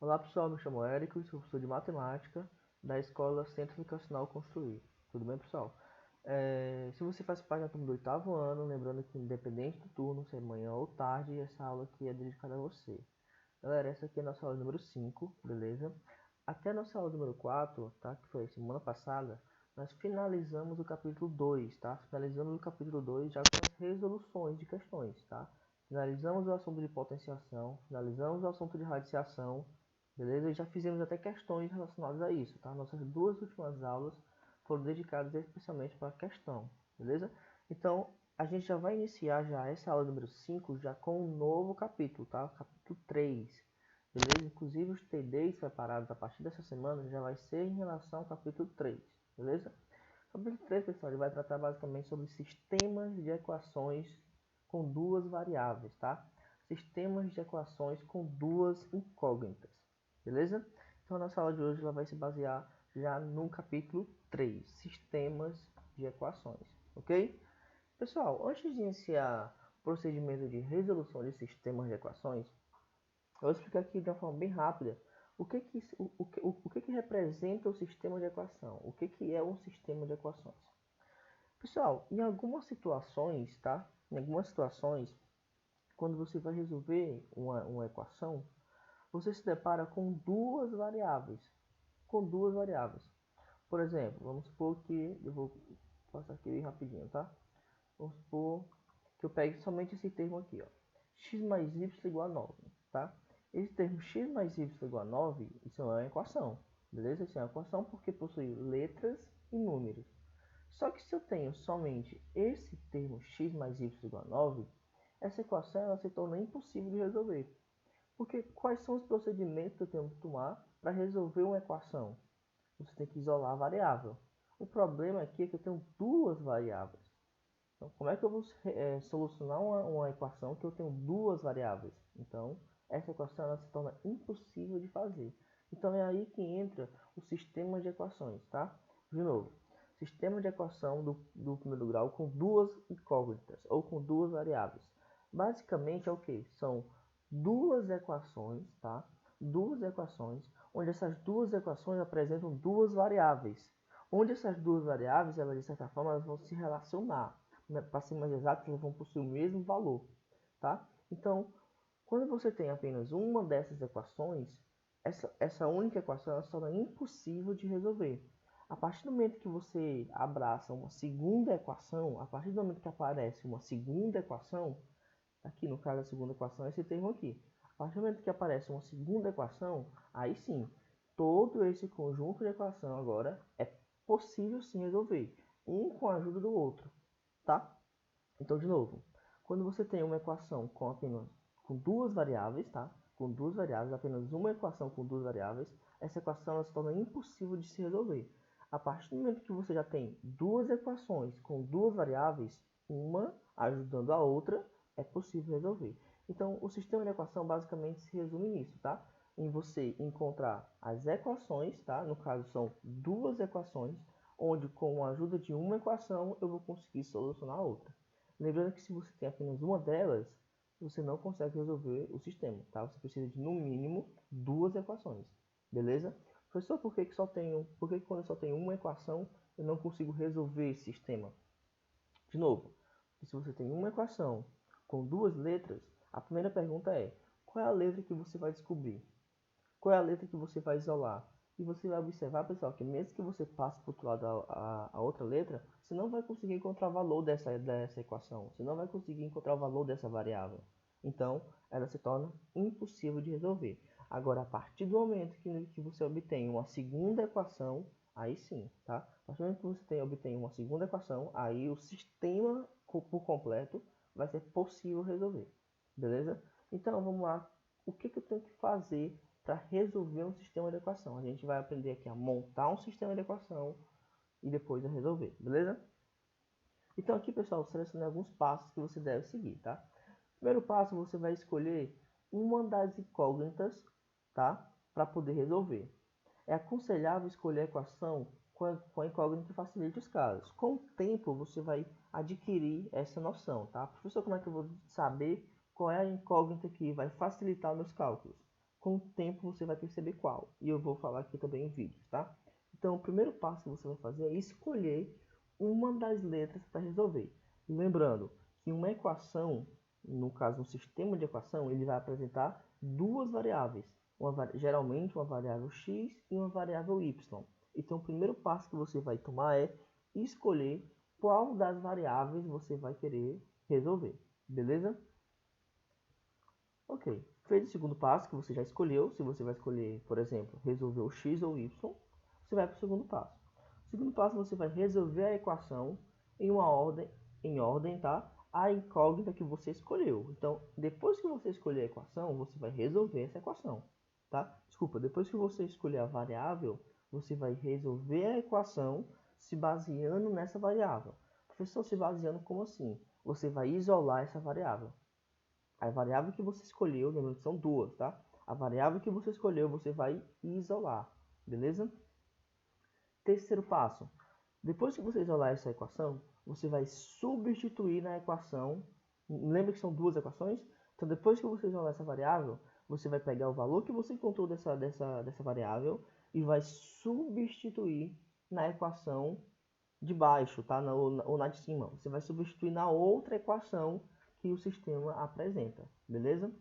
Olá pessoal, me chamo Érico, sou professor de matemática da Escola Centro Educacional Construir. Tudo bem, pessoal? Se você faz parte da turma do oitavo ano, lembrando que independente do turno, se é manhã ou tarde, essa aula aqui é dedicada a você. Galera, essa aqui é a nossa aula número 5, beleza? Até a nossa aula número 4, tá? Que foi semana passada, nós finalizamos o capítulo 2, tá? Finalizamos o capítulo 2 já com as resoluções de questões, tá? Finalizamos o assunto de potenciação, finalizamos o assunto de radiciação, beleza? E já fizemos até questões relacionadas a isso, tá? Nossas duas últimas aulas foram dedicadas especialmente para a questão, beleza? Então, a gente já vai iniciar já essa aula número 5 já com um novo capítulo, tá? Capítulo 3, beleza? Inclusive os TDs preparados a partir dessa semana já vai ser em relação ao capítulo 3, beleza? O capítulo 3, pessoal, ele vai tratar basicamente sobre sistemas de equações com duas variáveis, tá? Sistemas de equações com duas incógnitas, beleza? Então a nossa aula de hoje ela vai se basear já no capítulo 3, sistemas de equações, ok? Pessoal, antes de iniciar o procedimento de resolução de sistemas de equações, eu vou explicar aqui de uma forma bem rápida o que representa o sistema de equação, o que é um sistema de equações. Pessoal, em algumas situações, tá? Em algumas situações, quando você vai resolver uma equação, você se depara com duas variáveis. Com duas variáveis. Por exemplo, vamos supor que eu vou passar aqui rapidinho, tá? Vamos supor que eu pegue somente esse termo aqui, ó. X mais y igual a 9, tá? Esse termo x mais y igual a 9, isso é uma equação, beleza? Isso é uma equação porque possui letras e números. Só que se eu tenho somente esse termo x mais y igual a 9, essa equação ela se torna impossível de resolver. Porque quais são os procedimentos que eu tenho que tomar para resolver uma equação? Você tem que isolar a variável. O problema aqui é que eu tenho duas variáveis. Então, como é que eu vou solucionar uma equação que eu tenho duas variáveis? Então, essa equação ela se torna impossível de fazer. Então, é aí que entra o sistema de equações, tá? De novo, sistema de equação do primeiro grau com duas incógnitas ou com duas variáveis. Basicamente é o que? São duas equações, tá? Duas equações, onde essas duas equações apresentam duas variáveis. Onde essas duas variáveis, elas, de certa forma, elas vão se relacionar. Para ser mais exato, elas vão possuir o mesmo valor, tá? Então, quando você tem apenas uma dessas equações, essa única equação ela se torna impossível de resolver. A partir do momento que você abraça uma segunda equação, a partir do momento que aparece uma segunda equação, aqui no caso a segunda equação é esse termo aqui. A partir do momento que aparece uma segunda equação, aí sim, todo esse conjunto de equação agora é possível sim resolver, um com a ajuda do outro, tá? Então, de novo, quando você tem uma equação com duas variáveis, tá? Com duas variáveis, apenas uma equação com duas variáveis, essa equação ela se torna impossível de se resolver. A partir do momento que você já tem duas equações com duas variáveis, uma ajudando a outra, é possível resolver. Então, o sistema de equação basicamente se resume nisso, tá? Em você encontrar as equações, tá? No caso, são duas equações, onde com a ajuda de uma equação eu vou conseguir solucionar a outra. Lembrando que se você tem apenas uma delas, você não consegue resolver o sistema, tá? Você precisa de, no mínimo, duas equações, beleza? Professor, por que quando eu só tenho uma equação, eu não consigo resolver esse sistema? De novo, se você tem uma equação com duas letras, a primeira pergunta é, qual é a letra que você vai descobrir? Qual é a letra que você vai isolar? E você vai observar, pessoal, que mesmo que você passe para o outro lado a outra letra, você não vai conseguir encontrar o valor dessa equação. Você não vai conseguir encontrar o valor dessa variável. Então, ela se torna impossível de resolver. Agora, a partir do momento que você obtém uma segunda equação, aí sim, tá? A partir do momento que você obtém uma segunda equação, aí o sistema por completo vai ser possível resolver. Beleza? Então, vamos lá. O que eu tenho que fazer para resolver um sistema de equação? A gente vai aprender aqui a montar um sistema de equação e depois a resolver, beleza? Então aqui, pessoal, selecionei alguns passos que você deve seguir, tá? Primeiro passo, você vai escolher uma das incógnitas, tá? Para poder resolver. É aconselhável escolher a equação com a incógnita que facilite os casos. Com o tempo, você vai adquirir essa noção, tá? Professor, como é que eu vou saber qual é a incógnita que vai facilitar meus cálculos? com o tempo você vai perceber qual. E eu vou falar aqui também em vídeos, tá? Então, o primeiro passo que você vai fazer é escolher uma das letras para resolver. Lembrando que uma equação, no caso um sistema de equação, ele vai apresentar duas variáveis. Geralmente uma variável x e uma variável y. Então, o primeiro passo que você vai tomar é escolher qual das variáveis você vai querer resolver. Beleza? Ok. Fez o segundo passo que você já escolheu. Se você vai escolher, por exemplo, resolver o x ou y, você vai para o segundo passo. No segundo passo, você vai resolver a equação em ordem, tá? A incógnita que você escolheu. Então, depois que você escolher a equação, você vai resolver essa equação, tá? Desculpa, depois que você escolher a variável, você vai resolver a equação se baseando nessa variável. Professor, se baseando como assim? Você vai isolar essa variável. A variável que você escolheu, lembrando que são duas, tá? A variável que você escolheu, você vai isolar, beleza? Terceiro passo. Depois que você isolar essa equação, você vai substituir na equação. Lembra que são duas equações? Então, depois que você isolar essa variável, você vai pegar o valor que você encontrou dessa variável e vai substituir na equação de baixo, tá? Ou na de cima. Você vai substituir na outra equação que o sistema apresenta, beleza?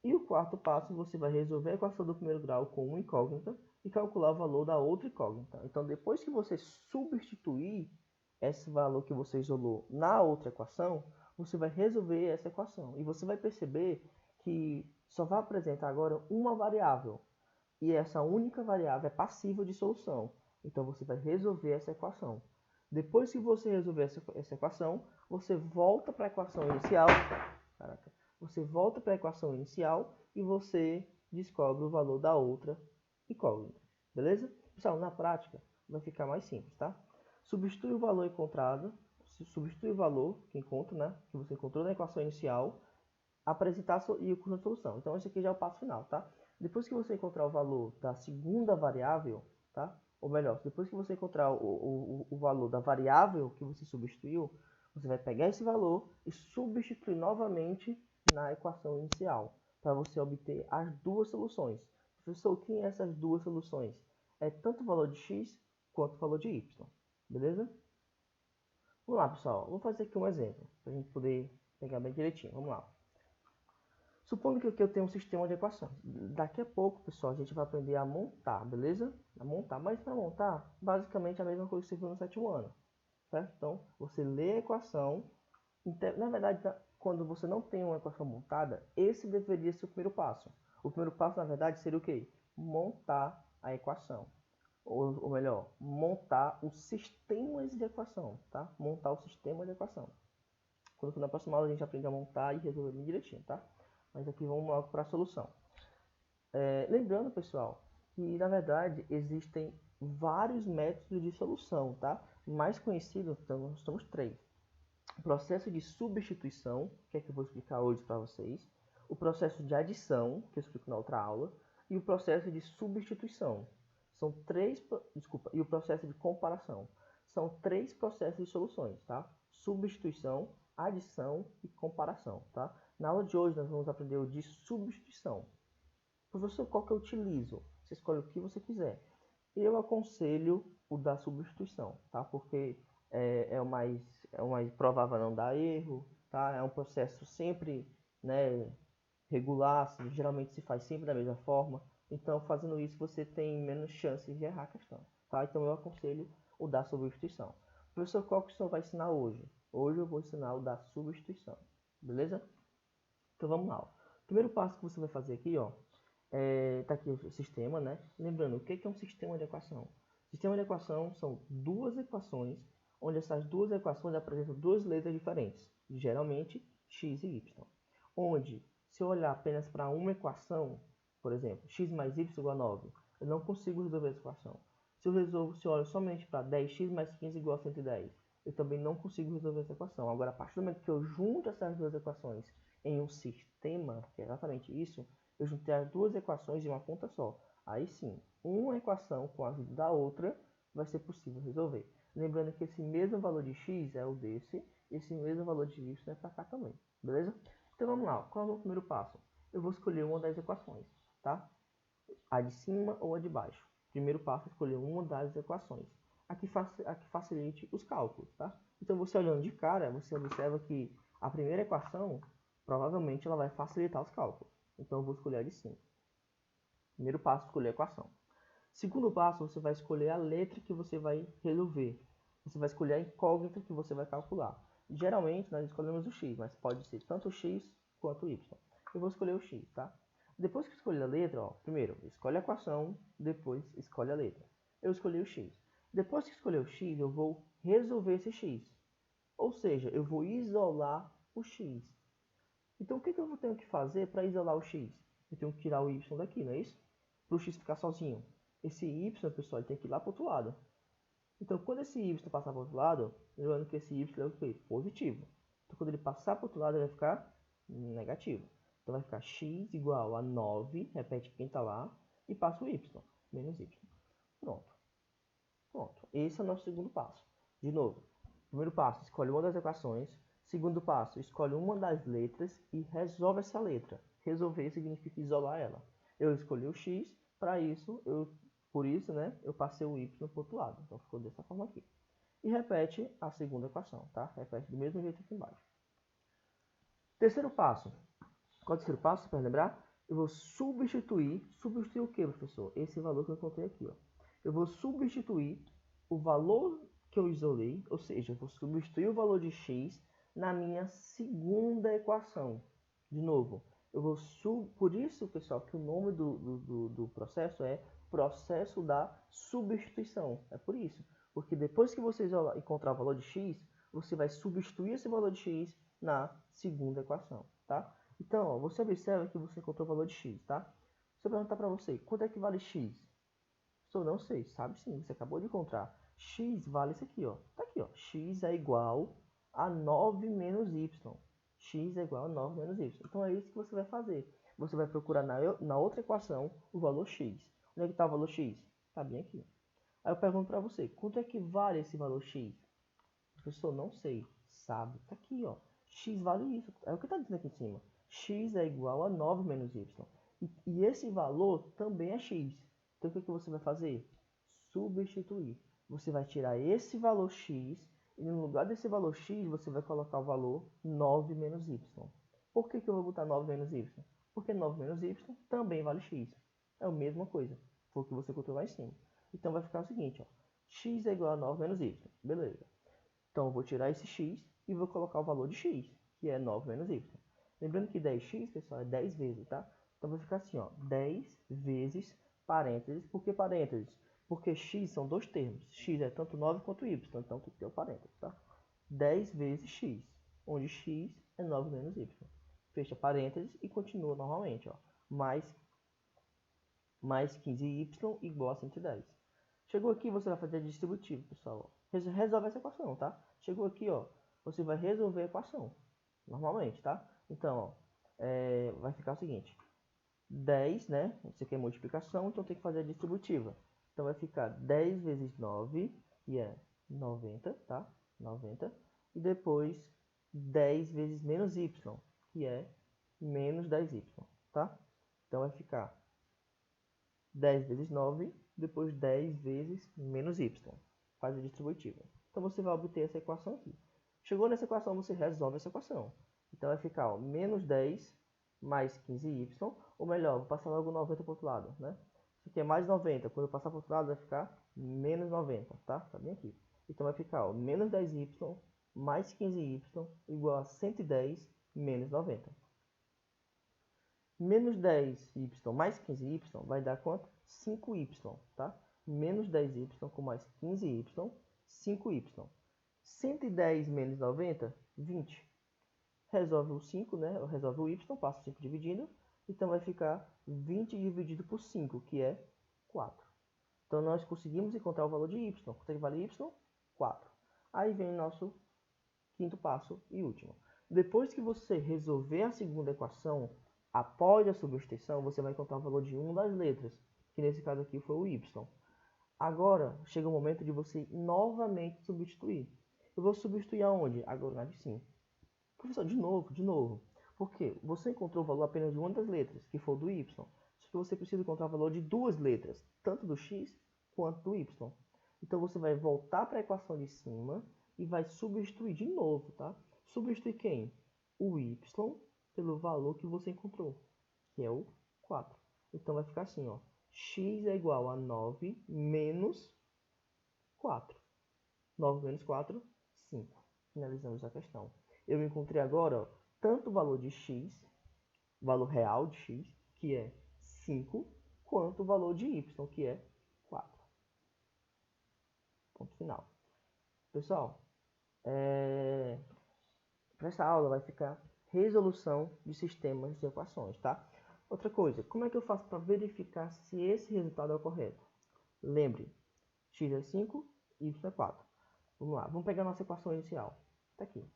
E o quarto passo, você vai resolver a equação do primeiro grau com uma incógnita e calcular o valor da outra incógnita. Então, depois que você substituir esse valor que você isolou na outra equação, você vai resolver essa equação. E você vai perceber que só vai apresentar agora uma variável. E essa única variável é passível de solução. Então, você vai resolver essa equação. Depois que você resolver essa equação, você volta para a equação inicial. Caraca. Você volta para a equação inicial e você descobre o valor da outra incógnita. Beleza? Pessoal, na prática vai ficar mais simples, tá? Substitui o valor encontrado, substitui o valor que encontra, né, que você encontrou na equação inicial, apresentar e o conjunto de solução. Então esse aqui já é o passo final, tá? Depois que você encontrar o valor da segunda variável, tá? Ou melhor, depois que você encontrar o valor da variável que você substituiu, você vai pegar esse valor e substituir novamente na equação inicial, para você obter as duas soluções. Professor, o que é essas duas soluções? É tanto o valor de x quanto o valor de y, beleza? Vamos lá, pessoal. Vou fazer aqui um exemplo, para a gente poder pegar bem direitinho. Vamos lá. Supondo que aqui eu tenho um sistema de equações. Daqui a pouco, pessoal, a gente vai aprender a montar, beleza? A montar. Mas para montar, basicamente a mesma coisa que você viu no sétimo ano, certo? Então, você lê a equação. Na verdade, quando você não tem uma equação montada, esse deveria ser o primeiro passo. O primeiro passo, na verdade, seria o quê? Montar a equação. Ou melhor, montar os sistemas de equação, tá? Montar o sistema de equação. Quando na próxima aula a gente aprende a montar e resolver bem direitinho, tá? Mas aqui vamos logo para a solução. Lembrando, pessoal, que na verdade existem vários métodos de solução, tá? Mais conhecidos, então, nós temos três. O processo de substituição, que é que eu vou explicar hoje para vocês. O processo de adição, que eu explico na outra aula. E o processo de substituição. São três, e o processo de comparação. São três processos de soluções, tá? Substituição, adição e comparação, tá? Na aula de hoje nós vamos aprender o de substituição. Professor, qual que eu utilizo? Você escolhe o que você quiser. Eu aconselho o da substituição, tá? Porque é o mais provável não dar erro, tá? É um processo sempre, né, regular, geralmente se faz sempre da mesma forma. Então, fazendo isso, você tem menos chances de errar a questão, tá? Então, eu aconselho o da substituição. Professor, qual que o senhor vai ensinar hoje? Hoje eu vou ensinar o da substituição, beleza? Então, vamos lá. O primeiro passo que você vai fazer aqui, ó, tá aqui o sistema, né? Lembrando, o que é um sistema de equação? Sistema de equação são duas equações, onde essas duas equações apresentam duas letras diferentes, geralmente x e y. Onde, se eu olhar apenas para uma equação, por exemplo, x mais y igual a 9, eu não consigo resolver essa equação. Se eu olho somente para 10x mais 15 igual a 110, eu também não consigo resolver essa equação. Agora, a partir do momento que eu junto essas duas equações em um sistema, que é exatamente isso, eu juntei as duas equações de uma conta só. Aí sim, uma equação com a ajuda da outra vai ser possível resolver. Lembrando que esse mesmo valor de x é o desse, esse mesmo valor de y é para cá também, beleza? Então vamos lá, qual é o meu primeiro passo? Eu vou escolher uma das equações. tá? A de cima ou a de baixo. Primeiro passo é escolher uma das equações. Aqui facilite os cálculos, tá? Então você olhando de cara, você observa que a primeira equação, provavelmente ela vai facilitar os cálculos. Então eu vou escolher a de cima. Primeiro passo, escolher a equação. Segundo passo, você vai escolher a letra que você vai resolver. Você vai escolher a incógnita que você vai calcular. Geralmente nós escolhemos o x, mas pode ser tanto o x quanto o y. Eu vou escolher o x, tá? Depois que escolher a letra, ó, primeiro escolhe a equação, depois escolhe a letra. Eu escolhi o x. Depois que escolher o x, eu vou resolver esse x. Ou seja, eu vou isolar o x. Então o que eu tenho que fazer para isolar o x? Eu tenho que tirar o y daqui, não é isso? Para o x ficar sozinho. Esse y, pessoal, ele tem que ir lá para o outro lado. Então, quando esse y passar para o outro lado, lembrando que esse y é o quê? Positivo. Então, quando ele passar para o outro lado, ele vai ficar negativo. Então, vai ficar x igual a 9, repete quem está lá, e passa o y, menos y. Pronto. Pronto. Esse é o nosso segundo passo. De novo, primeiro passo, escolhe uma das equações. Segundo passo, escolhe uma das letras e resolve essa letra. Resolver significa isolar ela. Eu escolhi o x, para isso, por isso, né, eu passei o y para o outro lado. Então ficou dessa forma aqui. E repete a segunda equação, tá? Repete do mesmo jeito aqui embaixo. Terceiro passo. Qual é o terceiro passo, para lembrar? Eu vou substituir o que, professor? Esse valor que eu encontrei aqui, ó. Eu vou substituir o valor que eu isolei, ou seja, eu vou substituir o valor de x na minha segunda equação. De novo, por isso, pessoal, que o nome do processo é processo da substituição. É por isso. Porque depois que você encontrar o valor de x, você vai substituir esse valor de x na segunda equação, tá? Então, ó, você observa que você encontrou o valor de x, tá? Se eu perguntar para você, quanto é que vale x? Eu não sei, sabe sim, você acabou de encontrar. X vale isso aqui, ó. Tá aqui, ó. X é igual a 9 menos y. X é igual a 9 menos y. Então é isso que você vai fazer. Você vai procurar na outra equação o valor x. Onde é que está o valor x? Está bem aqui. Aí eu pergunto para você, quanto é que vale esse valor x? Professor, não sei. Sabe? Tá aqui, ó. X vale isso. É o que está dizendo aqui em cima. X é igual a 9 menos y. E esse valor também é x. Então, o que você vai fazer? Substituir. Você vai tirar esse valor x e no lugar desse valor x, você vai colocar o valor 9 menos y. Por que eu vou botar 9 menos y? Porque 9 menos y também vale x. É a mesma coisa. Foi o que você encontrou lá em cima. Então, vai ficar o seguinte, ó. X é igual a 9 menos y. Beleza. Então, eu vou tirar esse x e vou colocar o valor de x, que é 9 menos y. Lembrando que 10x, pessoal, é 10 vezes, tá? Então, vai ficar assim, ó. 10 vezes parênteses. Por que parênteses? Porque x são dois termos. X é tanto 9 quanto y. Então, tem que ter o parênteses, tá? 10 vezes x, onde x é 9 menos y. Fecha parênteses e continua normalmente, ó. Mais 15y igual a 110. Chegou aqui, você vai fazer distributivo, pessoal. Resolve essa equação, tá? Chegou aqui, ó. Você vai resolver a equação. Normalmente, tá? Então, ó. Vai ficar o seguinte. 10, né? Isso aqui é multiplicação, então tem que fazer a distributiva. Então vai ficar 10 vezes 9, que é 90, tá? 90. E depois 10 vezes menos y, que é menos 10y, tá? Então vai ficar 10 vezes 9, depois 10 vezes menos y. Faz a distributiva. Então você vai obter essa equação aqui. Chegou nessa equação, você resolve essa equação. Então vai ficar, ó, menos 10 mais 15y, ou melhor, vou passar logo 90 para o outro lado, né? Isso aqui é mais 90, quando eu passar para o outro lado vai ficar menos 90, tá? Tá bem aqui. Então vai ficar, ó, menos 10y mais 15y igual a 110 menos 90. Menos 10y mais 15y vai dar quanto? 5y, tá? Menos 10y com mais 15y, 5y. 110 menos 90, 20. Resolve o 5, né? Resolve o y, passa o 5 dividindo. Então vai ficar 20 dividido por 5, que é 4. Então nós conseguimos encontrar o valor de y. Quanto é que vale y? 4. Aí vem o nosso quinto passo e último. Depois que você resolver a segunda equação, após a substituição, você vai encontrar o valor de uma das letras, que nesse caso aqui foi o y. Agora, chega o momento de você novamente substituir. Eu vou substituir aonde? Agora na de cima. Professor, de novo. Por quê? Você encontrou o valor apenas de uma das letras, que foi o do y. que você precisa encontrar o valor de duas letras, tanto do x quanto do y. Então você vai voltar para a equação de cima e vai substituir de novo, tá? Substituir quem? O y pelo valor que você encontrou, que é o 4. Então vai ficar assim, ó, x é igual a 9 menos 4. 9 menos 4, 5. Finalizamos a questão. Eu encontrei agora, ó, tanto o valor de x, valor real de x, que é 5, quanto o valor de y, que é 4. Ponto final. Pessoal, para essa aula vai ficar resolução de sistemas de equações, tá? Outra coisa, como é que eu faço para verificar se esse resultado é o correto? Lembre, x é 5, y é 4. Vamos lá, vamos pegar a nossa equação inicial. Está aqui.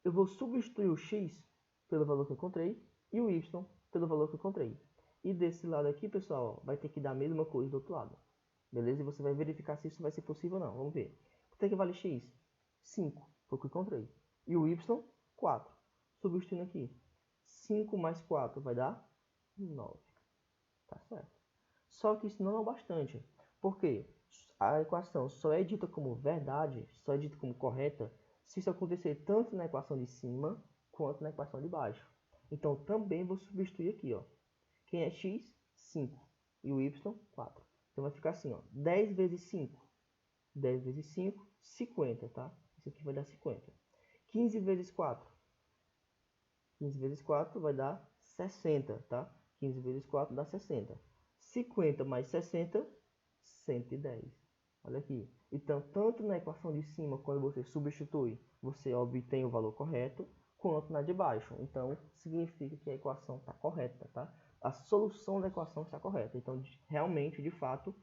Eu vou substituir o x pelo valor que eu encontrei e o y pelo valor que eu encontrei. E desse lado aqui, pessoal, vai ter que dar a mesma coisa do outro lado. Beleza? E você vai verificar se isso vai ser possível ou não. Vamos ver. Quanto é que vale x? 5, foi o que eu encontrei. E o y, 4. Substituindo aqui. 5 mais 4 vai dar 9. Tá certo. Só que isso não é o bastante. Por quê? A equação só é dita como verdade, só é dita como correta, se isso acontecer tanto na equação de cima quanto na equação de baixo. Então também vou substituir aqui, ó. Quem é x? 5. E o y? 4. Então vai ficar assim, ó. 10 vezes 5. 10 vezes 5, 50, tá? Isso aqui vai dar 50. 15 vezes 4. 15 vezes 4 vai dar 60, tá? 15 vezes 4 dá 60. 50 mais 60, 110. Olha aqui. Então, tanto na equação de cima, quando você substitui, você obtém o valor correto, quanto na de baixo. Então, significa que a equação está correta, tá? A solução da equação está correta. Então, realmente, de fato,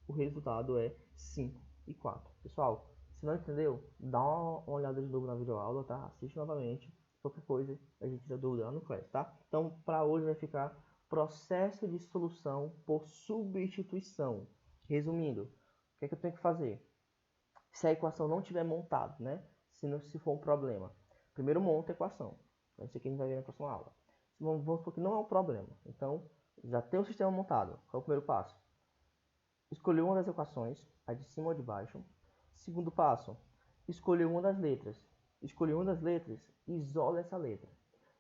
o resultado é 5 e 4. Pessoal, se não entendeu, dá uma olhada de novo na videoaula, tá? Assiste novamente. Qualquer coisa, a gente tira dúvida lá no Class, tá? Então, para hoje vai ficar processo de solução por substituição. Resumindo, o que é que eu tenho que fazer? Se a equação não tiver montada, né? Se for um problema. Primeiro monta a equação. Isso aqui a gente vai ver na próxima aula. Vamos supor que não é um problema. Então, já tem o sistema montado. Qual é o primeiro passo? Escolher uma das equações, a de cima ou de baixo. Segundo passo, escolher uma das letras. Escolher uma das letras, isola essa letra.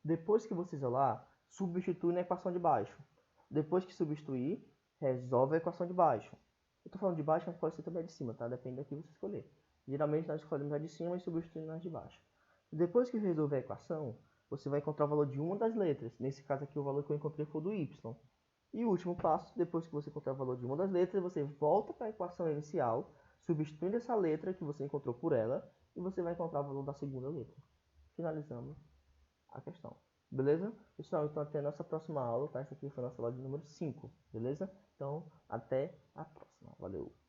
Depois que você isolar, substitui na equação de baixo. Depois que substituir, resolve a equação de baixo. Eu estou falando de baixo, mas pode ser também a de cima, tá? Depende daqui que você escolher. Geralmente nós escolhemos a de cima e substituímos nas de baixo. Depois que resolver a equação, você vai encontrar o valor de uma das letras. Nesse caso aqui, o valor que eu encontrei foi do y. E o último passo, depois que você encontrar o valor de uma das letras, você volta para a equação inicial, substituindo essa letra que você encontrou por ela, e você vai encontrar o valor da segunda letra. Finalizamos a questão. Beleza? Pessoal, então até a nossa próxima aula, tá? Essa aqui foi a nossa aula de número 5, beleza? Então, até a próxima. Valeu!